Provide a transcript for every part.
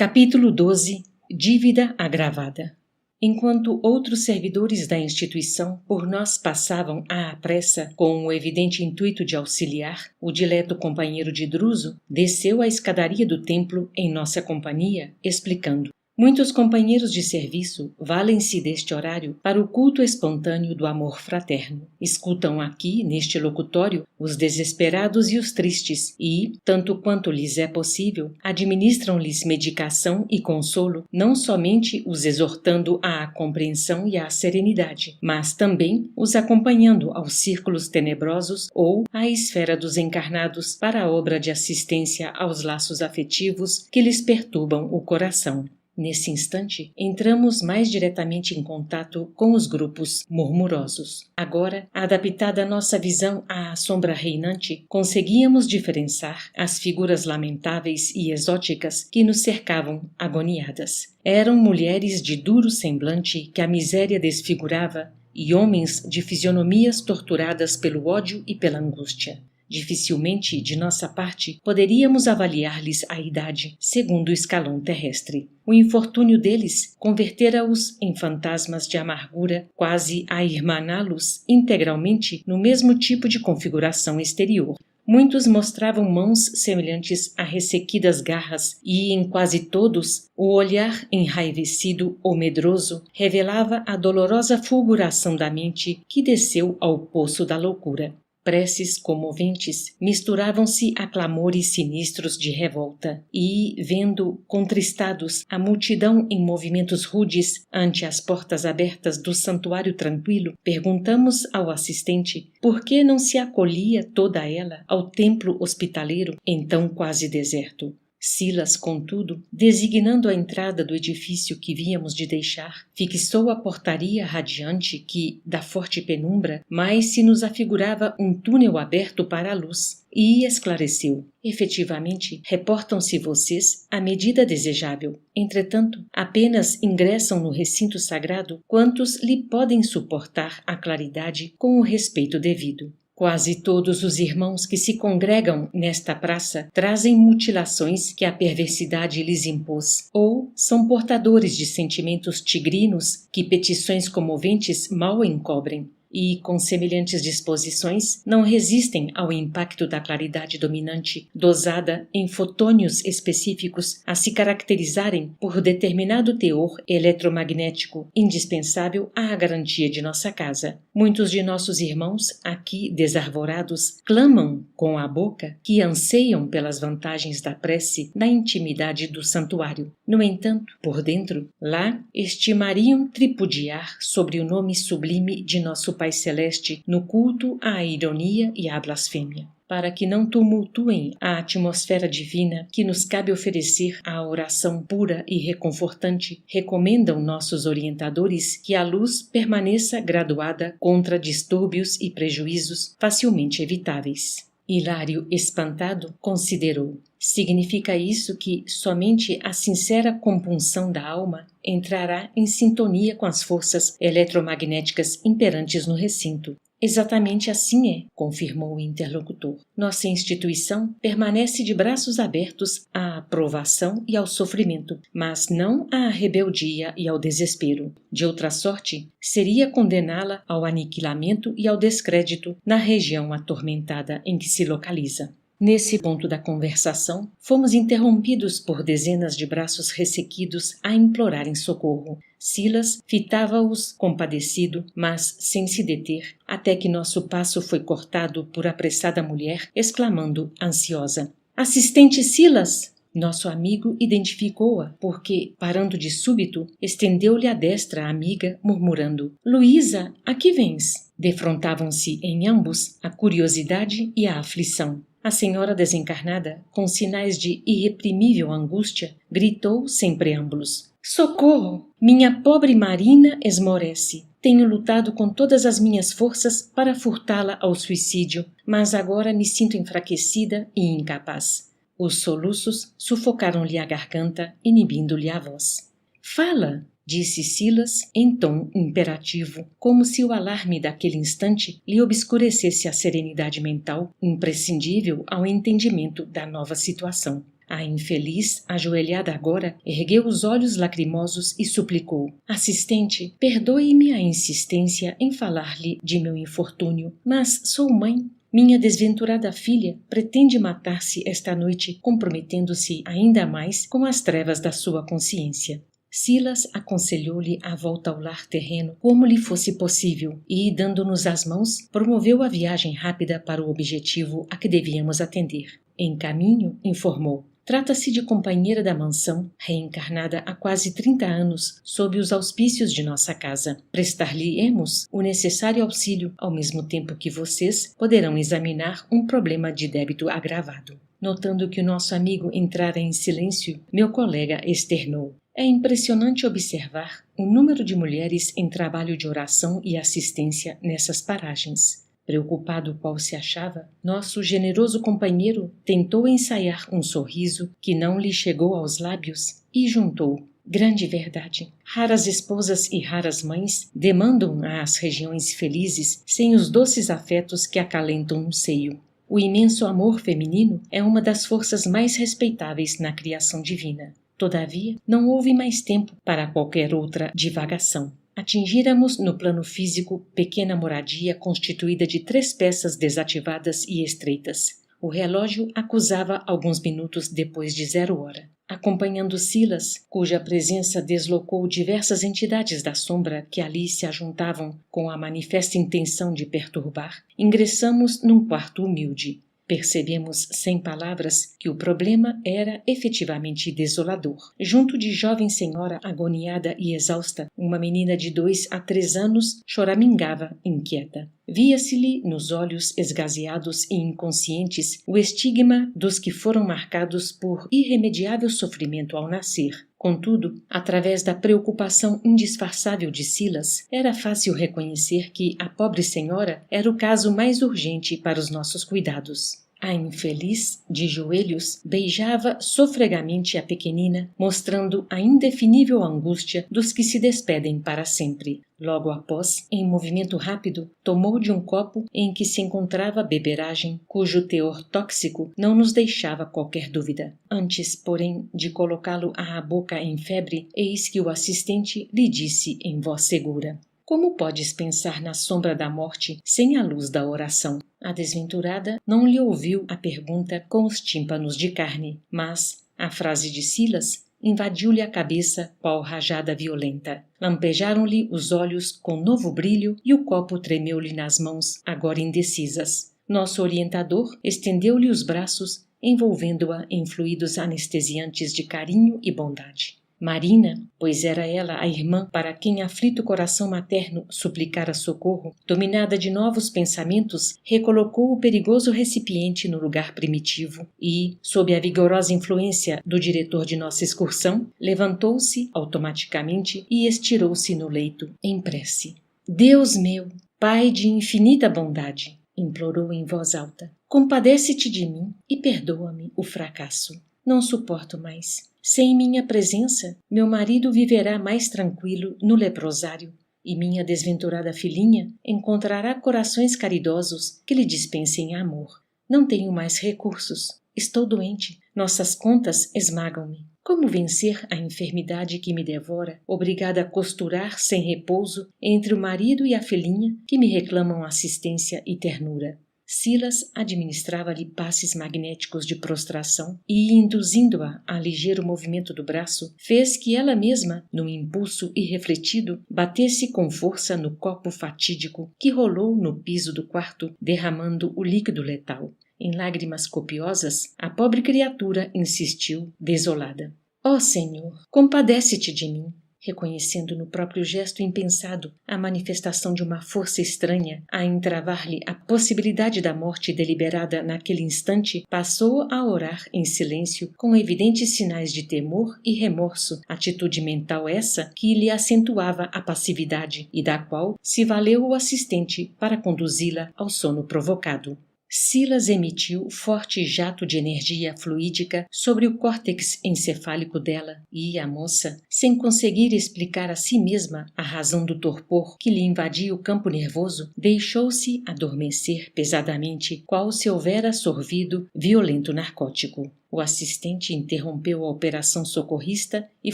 Capítulo 12. Dívida agravada. Enquanto outros servidores da instituição por nós passavam à pressa com o evidente intuito de auxiliar, o dileto companheiro de Druso desceu a escadaria do templo em nossa companhia, explicando: muitos companheiros de serviço valem-se deste horário para o culto espontâneo do amor fraterno. Escutam aqui, neste locutório, os desesperados e os tristes e, tanto quanto lhes é possível, administram-lhes medicação e consolo, não somente os exortando à compreensão e à serenidade, mas também os acompanhando aos círculos tenebrosos ou à esfera dos encarnados para a obra de assistência aos laços afetivos que lhes perturbam o coração. Nesse instante, entramos mais diretamente em contato com os grupos murmurosos. Agora, adaptada a nossa visão à sombra reinante, conseguíamos diferenciar as figuras lamentáveis e exóticas que nos cercavam agoniadas. Eram mulheres de duro semblante que a miséria desfigurava e homens de fisionomias torturadas pelo ódio e pela angústia. Dificilmente, de nossa parte, poderíamos avaliar-lhes a idade, segundo o escalão terrestre. O infortúnio deles convertera-os em fantasmas de amargura, quase a irmaná-los integralmente no mesmo tipo de configuração exterior. Muitos mostravam mãos semelhantes a ressequidas garras e, em quase todos, o olhar enraivecido ou medroso revelava a dolorosa fulguração da mente que desceu ao poço da loucura. Preces comoventes misturavam-se a clamores sinistros de revolta e, vendo contristados a multidão em movimentos rudes ante as portas abertas do santuário tranquilo, perguntamos ao assistente por que não se acolhia toda ela ao templo hospitaleiro, então quase deserto. Silas, contudo, designando a entrada do edifício que víamos de deixar, fixou a portaria radiante que, da forte penumbra, mais se nos afigurava um túnel aberto para a luz, e esclareceu: efetivamente, reportam-se vocês à medida desejável. Entretanto, apenas ingressam no recinto sagrado quantos lhe podem suportar a claridade com o respeito devido. Quase todos os irmãos que se congregam nesta praça trazem mutilações que a perversidade lhes impôs, ou são portadores de sentimentos tigrinos que petições comoventes mal encobrem. E, com semelhantes disposições, não resistem ao impacto da claridade dominante, dosada em fotônios específicos a se caracterizarem por determinado teor eletromagnético, indispensável à garantia de nossa casa. Muitos de nossos irmãos, aqui desarvorados, clamam com a boca que anseiam pelas vantagens da prece na intimidade do santuário. No entanto, por dentro, lá estimariam tripudiar sobre o nome sublime de nosso Pai Celeste no culto à ironia e à blasfêmia. Para que não tumultuem a atmosfera divina que nos cabe oferecer à oração pura e reconfortante, recomendam nossos orientadores que a luz permaneça graduada contra distúrbios e prejuízos facilmente evitáveis. Hilário, espantado, considerou: significa isso que somente a sincera compunção da alma entrará em sintonia com as forças eletromagnéticas imperantes no recinto. Exatamente assim é, confirmou o interlocutor. Nossa instituição permanece de braços abertos à aprovação e ao sofrimento, mas não à rebeldia e ao desespero. De outra sorte, seria condená-la ao aniquilamento e ao descrédito na região atormentada em que se localiza. Nesse ponto da conversação, fomos interrompidos por dezenas de braços ressequidos a implorarem socorro. Silas fitava-os compadecido, mas sem se deter, até que nosso passo foi cortado por apressada mulher, exclamando ansiosa: "Assistente Silas!" Nosso amigo identificou-a, porque, parando de súbito, estendeu-lhe a destra à amiga, murmurando: "Luísa, a que vens?" Defrontavam-se em ambos a curiosidade e a aflição. A senhora desencarnada, com sinais de irreprimível angústia, gritou sem preâmbulos: "Socorro! Minha pobre Marina esmorece. Tenho lutado com todas as minhas forças para furtá-la ao suicídio, mas agora me sinto enfraquecida e incapaz." Os soluços sufocaram-lhe a garganta, inibindo-lhe a voz. "Fala!" disse Silas em tom imperativo, como se o alarme daquele instante lhe obscurecesse a serenidade mental imprescindível ao entendimento da nova situação. A infeliz, ajoelhada agora, ergueu os olhos lacrimosos e suplicou: assistente, perdoe-me a insistência em falar-lhe de meu infortúnio, mas sou mãe. Minha desventurada filha pretende matar-se esta noite, comprometendo-se ainda mais com as trevas da sua consciência. Silas aconselhou-lhe a volta ao lar terreno como lhe fosse possível e, dando-nos as mãos, promoveu a viagem rápida para o objetivo a que devíamos atender. Em caminho, informou: trata-se de companheira da mansão, reencarnada há quase 30 anos, sob os auspícios de nossa casa. Prestar-lhe-emos o necessário auxílio, ao mesmo tempo que vocês poderão examinar um problema de débito agravado. Notando que o nosso amigo entrara em silêncio, meu colega externou: é impressionante observar o número de mulheres em trabalho de oração e assistência nessas paragens. Preocupado qual se achava, nosso generoso companheiro tentou ensaiar um sorriso que não lhe chegou aos lábios e juntou: grande verdade. Raras esposas e raras mães demandam às regiões felizes sem os doces afetos que acalentam um seio. O imenso amor feminino é uma das forças mais respeitáveis na criação divina. Todavia, não houve mais tempo para qualquer outra divagação. Atingíramos no plano físico pequena moradia constituída de 3 peças desativadas e estreitas. O relógio acusava alguns minutos depois de 0 hora. Acompanhando Silas, cuja presença deslocou diversas entidades da sombra que ali se ajuntavam com a manifesta intenção de perturbar, ingressamos num quarto humilde. Percebemos, sem palavras, que o problema era efetivamente desolador. Junto de jovem senhora agoniada e exausta, uma menina de 2 a 3 anos choramingava, inquieta. Via-se-lhe nos olhos esgazeados e inconscientes o estigma dos que foram marcados por irremediável sofrimento ao nascer. Contudo, através da preocupação indisfarçável de Silas, era fácil reconhecer que a pobre senhora era o caso mais urgente para os nossos cuidados. A infeliz, de joelhos, beijava sofregamente a pequenina, mostrando a indefinível angústia dos que se despedem para sempre. Logo após, em movimento rápido, tomou de um copo em que se encontrava beberagem, cujo teor tóxico não nos deixava qualquer dúvida. Antes, porém, de colocá-lo à boca em febre, eis que o assistente lhe disse em voz segura: como podes pensar na sombra da morte sem a luz da oração? A desventurada não lhe ouviu a pergunta com os tímpanos de carne, mas a frase de Silas invadiu-lhe a cabeça qual rajada violenta. Lampejaram-lhe os olhos com novo brilho e o copo tremeu-lhe nas mãos, agora indecisas. Nosso orientador estendeu-lhe os braços, envolvendo-a em fluidos anestesiantes de carinho e bondade. Marina, pois era ela a irmã para quem aflito coração materno suplicara socorro, dominada de novos pensamentos, recolocou o perigoso recipiente no lugar primitivo e, sob a vigorosa influência do diretor de nossa excursão, levantou-se automaticamente e estirou-se no leito, em prece. Deus meu, Pai de infinita bondade, implorou em voz alta, compadece-te de mim e perdoa-me o fracasso. Não suporto mais. Sem minha presença, meu marido viverá mais tranquilo no leprosário e minha desventurada filhinha encontrará corações caridosos que lhe dispensem amor. Não tenho mais recursos. Estou doente. Nossas contas esmagam-me. Como vencer a enfermidade que me devora, obrigada a costurar sem repouso entre o marido e a filhinha que me reclamam assistência e ternura? Silas administrava-lhe passes magnéticos de prostração e, induzindo-a a ligeiro movimento do braço, fez que ela mesma, num impulso irrefletido, batesse com força no copo fatídico que rolou no piso do quarto, derramando o líquido letal. Em lágrimas copiosas, a pobre criatura insistiu, desolada. Ó Senhor, compadece-te de mim. Reconhecendo no próprio gesto impensado a manifestação de uma força estranha a entravar-lhe a possibilidade da morte deliberada naquele instante, passou a orar em silêncio com evidentes sinais de temor e remorso, atitude mental essa que lhe acentuava a passividade e da qual se valeu o assistente para conduzi-la ao sono provocado. Silas emitiu forte jato de energia fluídica sobre o córtex encefálico dela e a moça, sem conseguir explicar a si mesma a razão do torpor que lhe invadia o campo nervoso, deixou-se adormecer pesadamente, qual se houvera sorvido violento narcótico. O assistente interrompeu a operação socorrista e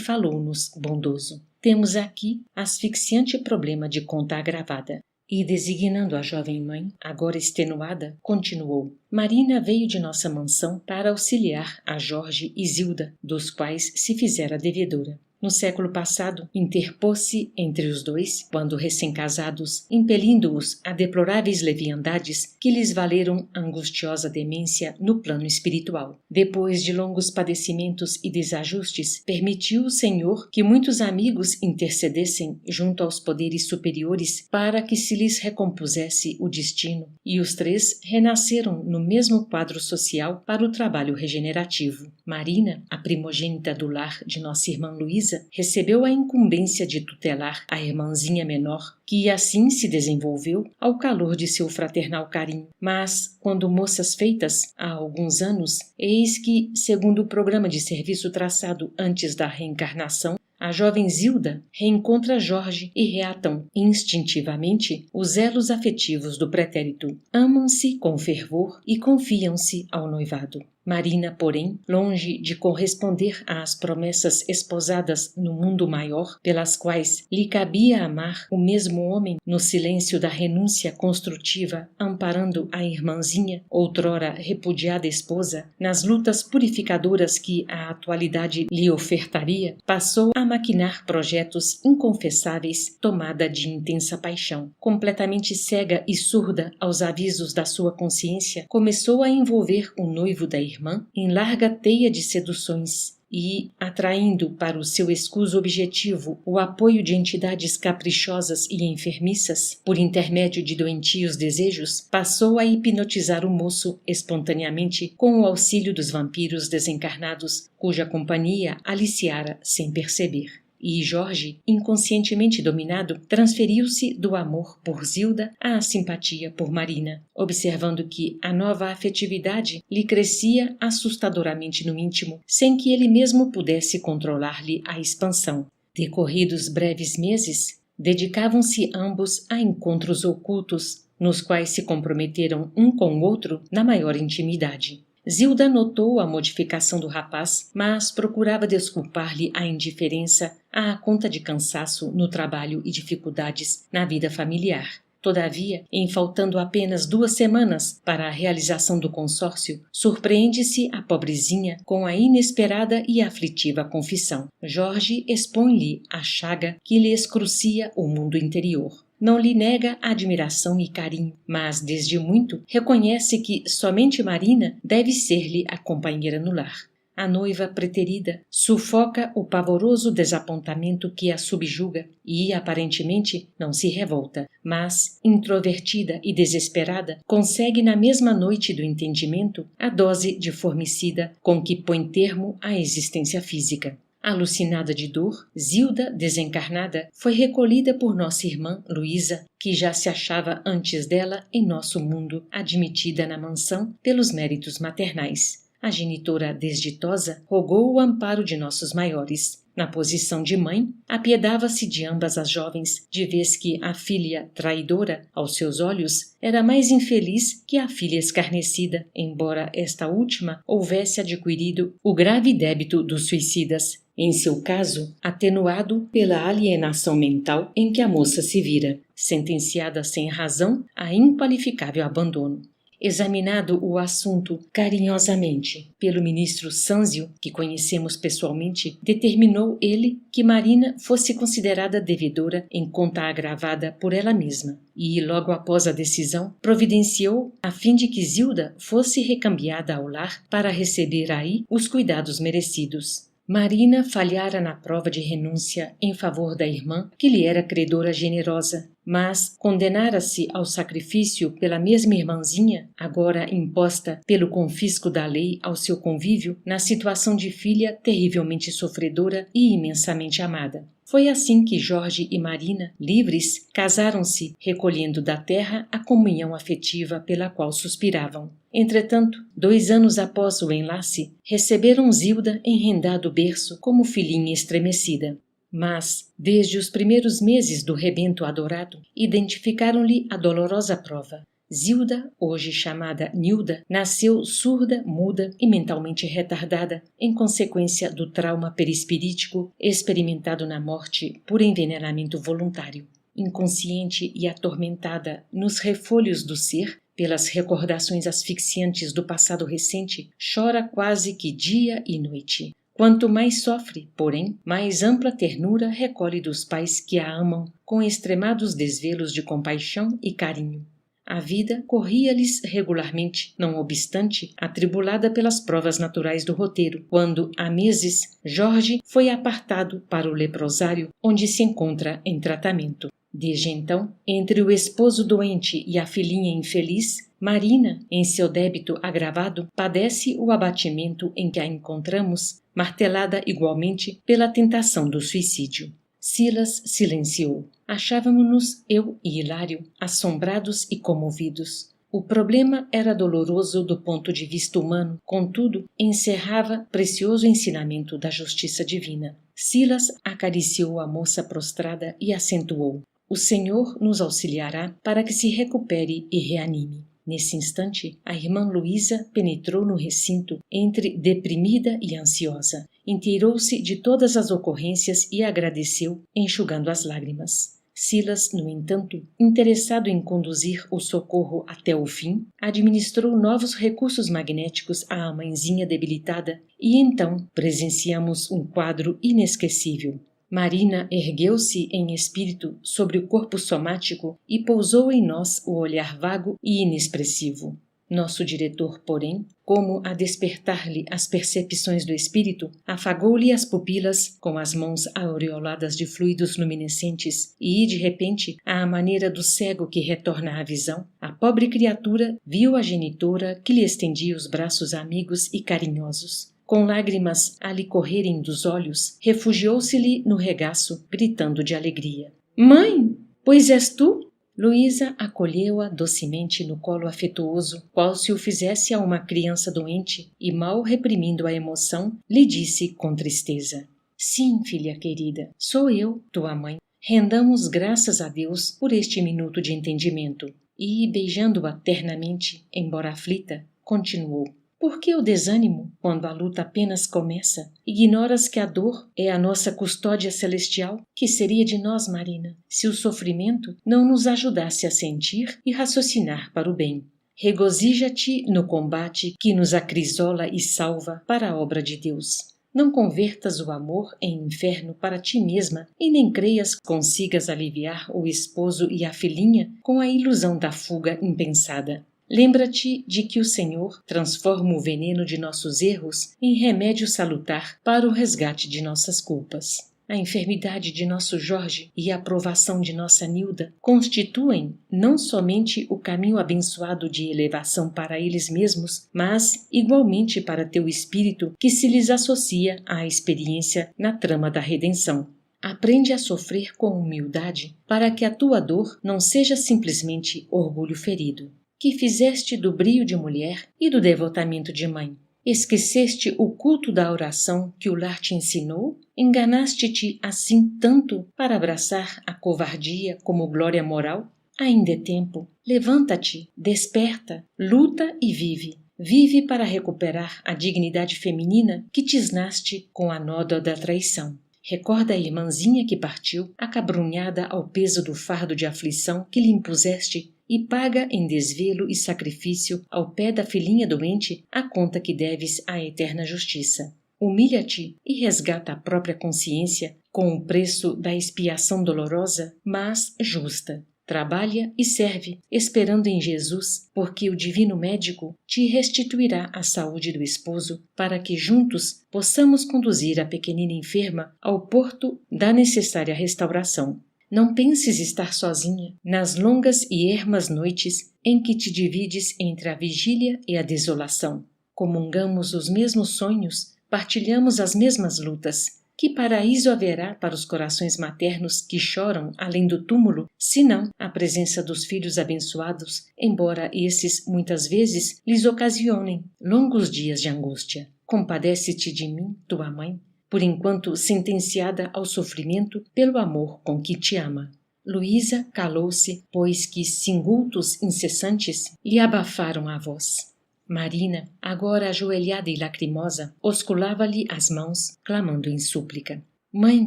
falou-nos bondoso. Temos aqui asfixiante problema de conta agravada. E designando a jovem mãe, agora extenuada, continuou. Marina veio de nossa mansão para auxiliar a Jorge e Zilda, dos quais se fizera devedora. No século passado, interpôs-se entre os dois, quando recém-casados, impelindo-os a deploráveis leviandades que lhes valeram angustiosa demência no plano espiritual. Depois de longos padecimentos e desajustes, permitiu o Senhor que muitos amigos intercedessem junto aos poderes superiores para que se lhes recompusesse o destino, e os três renasceram no mesmo quadro social para o trabalho regenerativo. Marina, a primogênita do lar de nossa irmã Luísa, recebeu a incumbência de tutelar a irmãzinha menor, que assim se desenvolveu ao calor de seu fraternal carinho. Mas, quando moças feitas, há alguns anos, eis que, segundo o programa de serviço traçado antes da reencarnação, a jovem Zilda reencontra Jorge e reatam instintivamente os elos afetivos do pretérito. Amam-se com fervor e confiam-se ao noivado. Marina, porém, longe de corresponder às promessas esposadas no mundo maior, pelas quais lhe cabia amar o mesmo homem no silêncio da renúncia construtiva, amparando a irmãzinha, outrora repudiada esposa, nas lutas purificadoras que a atualidade lhe ofertaria, passou a maquinar projetos inconfessáveis, tomada de intensa paixão. Completamente cega e surda aos avisos da sua consciência, começou a envolver o noivo da irmã em larga teia de seduções e, atraindo para o seu escuso objetivo o apoio de entidades caprichosas e enfermiças, por intermédio de doentios desejos, passou a hipnotizar o moço espontaneamente com o auxílio dos vampiros desencarnados, cuja companhia aliciara sem perceber. E Jorge, inconscientemente dominado, transferiu-se do amor por Zilda à simpatia por Marina, observando que a nova afetividade lhe crescia assustadoramente no íntimo, sem que ele mesmo pudesse controlar-lhe a expansão. Decorridos breves meses, dedicavam-se ambos a encontros ocultos, nos quais se comprometeram um com o outro na maior intimidade. Zilda notou a modificação do rapaz, mas procurava desculpar-lhe a indiferença à conta de cansaço no trabalho e dificuldades na vida familiar. Todavia, em faltando apenas 2 semanas para a realização do consórcio, surpreende-se a pobrezinha com a inesperada e aflitiva confissão. Jorge expõe-lhe a chaga que lhe excrucia o mundo interior. Não lhe nega admiração e carinho, mas desde muito reconhece que somente Marina deve ser-lhe a companheira no lar. A noiva preterida sufoca o pavoroso desapontamento que a subjuga e, aparentemente, não se revolta, mas, introvertida e desesperada, consegue na mesma noite do entendimento a dose de formicida com que põe termo à existência física. Alucinada de dor, Zilda, desencarnada, foi recolhida por nossa irmã Luísa, que já se achava antes dela em nosso mundo, admitida na mansão pelos méritos maternais. A genitora desditosa rogou o amparo de nossos maiores. Na posição de mãe, apiedava-se de ambas as jovens, de vez que a filha traidora, aos seus olhos, era mais infeliz que a filha escarnecida, embora esta última houvesse adquirido o grave débito dos suicidas, em seu caso, atenuado pela alienação mental em que a moça se vira, sentenciada sem razão a inqualificável abandono. Examinado o assunto carinhosamente pelo ministro Sanzio, que conhecemos pessoalmente, determinou ele que Marina fosse considerada devedora em conta agravada por ela mesma e, logo após a decisão, providenciou a fim de que Zilda fosse recambiada ao lar para receber aí os cuidados merecidos. Marina falhara na prova de renúncia em favor da irmã, que lhe era credora generosa, mas condenara-se ao sacrifício pela mesma irmãzinha, agora imposta pelo confisco da lei ao seu convívio, na situação de filha terrivelmente sofredora e imensamente amada. Foi assim que Jorge e Marina, livres, casaram-se, recolhendo da terra a comunhão afetiva pela qual suspiravam. Entretanto, 2 anos após o enlace, receberam Zilda em rendado berço como filhinha estremecida. Mas, desde os primeiros meses do rebento adorado, identificaram-lhe a dolorosa prova. Zilda, hoje chamada Nilda, nasceu surda, muda e mentalmente retardada em consequência do trauma perispirítico experimentado na morte por envenenamento voluntário. Inconsciente e atormentada nos refolhos do ser, pelas recordações asfixiantes do passado recente, chora quase que dia e noite. Quanto mais sofre, porém, mais ampla ternura recolhe dos pais que a amam, com extremados desvelos de compaixão e carinho. A vida corria-lhes regularmente, não obstante, atribulada pelas provas naturais do roteiro, quando, há meses, Jorge foi apartado para o leprosário, onde se encontra em tratamento. Desde então, entre o esposo doente e a filhinha infeliz, Marina, em seu débito agravado, padece o abatimento em que a encontramos, martelada igualmente pela tentação do suicídio. Silas silenciou. Achávamos-nos, eu e Hilário, assombrados e comovidos. O problema era doloroso do ponto de vista humano, contudo, encerrava precioso ensinamento da justiça divina. Silas acariciou a moça prostrada e acentuou: "O Senhor nos auxiliará para que se recupere e reanime." Nesse instante, a irmã Luísa penetrou no recinto entre deprimida e ansiosa. Inteirou-se de todas as ocorrências e agradeceu, enxugando as lágrimas. Silas, no entanto, interessado em conduzir o socorro até o fim, administrou novos recursos magnéticos à mãezinha debilitada e então presenciamos um quadro inesquecível. Marina ergueu-se em espírito sobre o corpo somático e pousou em nós o olhar vago e inexpressivo. Nosso diretor, porém, como a despertar-lhe as percepções do espírito, afagou-lhe as pupilas com as mãos aureoladas de fluidos luminescentes e, de repente, à maneira do cego que retorna à visão, a pobre criatura viu a genitora que lhe estendia os braços amigos e carinhosos. Com lágrimas a lhe correrem dos olhos, refugiou-se-lhe no regaço, gritando de alegria: "Mãe, pois és tu?" Luísa acolheu-a docemente no colo afetuoso, qual se o fizesse a uma criança doente, e, mal reprimindo a emoção, lhe disse com tristeza: "Sim, filha querida, sou eu, tua mãe. Rendamos graças a Deus por este minuto de entendimento." E, beijando-a ternamente, embora aflita, continuou: "Por que o desânimo, quando a luta apenas começa? Ignoras que a dor é a nossa custódia celestial? Que seria de nós, Marina, se o sofrimento não nos ajudasse a sentir e raciocinar para o bem? Regozija-te no combate que nos acrisola e salva para a obra de Deus. Não convertas o amor em inferno para ti mesma e nem creias consigas aliviar o esposo e a filhinha com a ilusão da fuga impensada. Lembra-te de que o Senhor transforma o veneno de nossos erros em remédio salutar para o resgate de nossas culpas. A enfermidade de nosso Jorge e a aprovação de nossa Nilda constituem não somente o caminho abençoado de elevação para eles mesmos, mas igualmente para teu espírito que se lhes associa à experiência na trama da redenção. Aprende a sofrer com humildade para que a tua dor não seja simplesmente orgulho ferido. Que fizeste do brio de mulher e do devotamento de mãe? Esqueceste o culto da oração que o lar te ensinou? Enganaste-te assim tanto para abraçar a covardia como glória moral? Ainda é tempo. Levanta-te, desperta, luta e vive. Vive para recuperar a dignidade feminina que tisnaste com a nódoa da traição. Recorda a irmãzinha que partiu, acabrunhada ao peso do fardo de aflição que lhe impuseste, e paga em desvelo e sacrifício ao pé da filhinha doente a conta que deves à eterna justiça. Humilha-te e resgata a própria consciência com o preço da expiação dolorosa, mas justa. Trabalha e serve, esperando em Jesus, porque o divino médico te restituirá a saúde do esposo, para que juntos possamos conduzir a pequenina enferma ao porto da necessária restauração. Não penses estar sozinha nas longas e ermas noites em que te divides entre a vigília e a desolação. Comungamos os mesmos sonhos, partilhamos as mesmas lutas. Que paraíso haverá para os corações maternos que choram além do túmulo, senão a presença dos filhos abençoados, embora esses, muitas vezes, lhes ocasionem longos dias de angústia? Compadece-te de mim, tua mãe, por enquanto sentenciada ao sofrimento pelo amor com que te ama. Luísa calou-se, pois que singultos incessantes lhe abafaram a voz. Marina, agora ajoelhada e lacrimosa, osculava-lhe as mãos, clamando em súplica. Mãe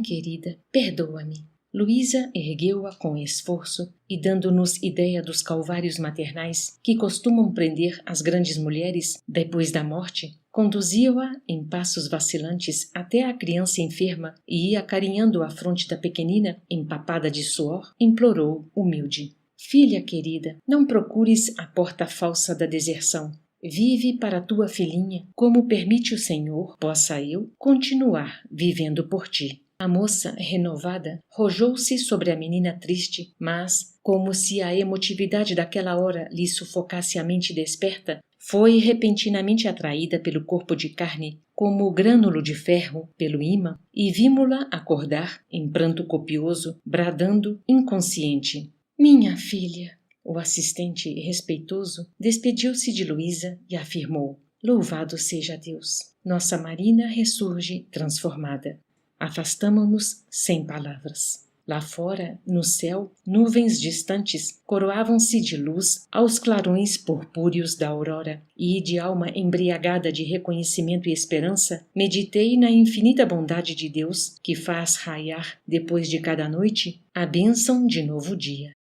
querida, perdoa-me. Luísa ergueu-a com esforço e, dando-nos ideia dos calvários maternais que costumam prender as grandes mulheres depois da morte, conduziu-a em passos vacilantes até a criança enferma e, acarinhando a fronte da pequenina, empapada de suor, implorou, humilde. Filha querida, não procures a porta falsa da deserção. Vive para tua filhinha, como permite o Senhor, possa eu continuar vivendo por ti. A moça, renovada, rojou-se sobre a menina triste, mas, como se a emotividade daquela hora lhe sufocasse a mente desperta, foi repentinamente atraída pelo corpo de carne, como grânulo de ferro pelo ímã, e vimo-la acordar, em pranto copioso, bradando, inconsciente. Minha filha! O assistente, respeitoso, despediu-se de Luísa e afirmou: Louvado seja Deus! Nossa Marina ressurge transformada. Afastamo-nos sem palavras. Lá fora, no céu, nuvens distantes coroavam-se de luz aos clarões purpúreos da aurora, e, de alma embriagada de reconhecimento e esperança, meditei na infinita bondade de Deus que faz raiar, depois de cada noite, a bênção de novo dia.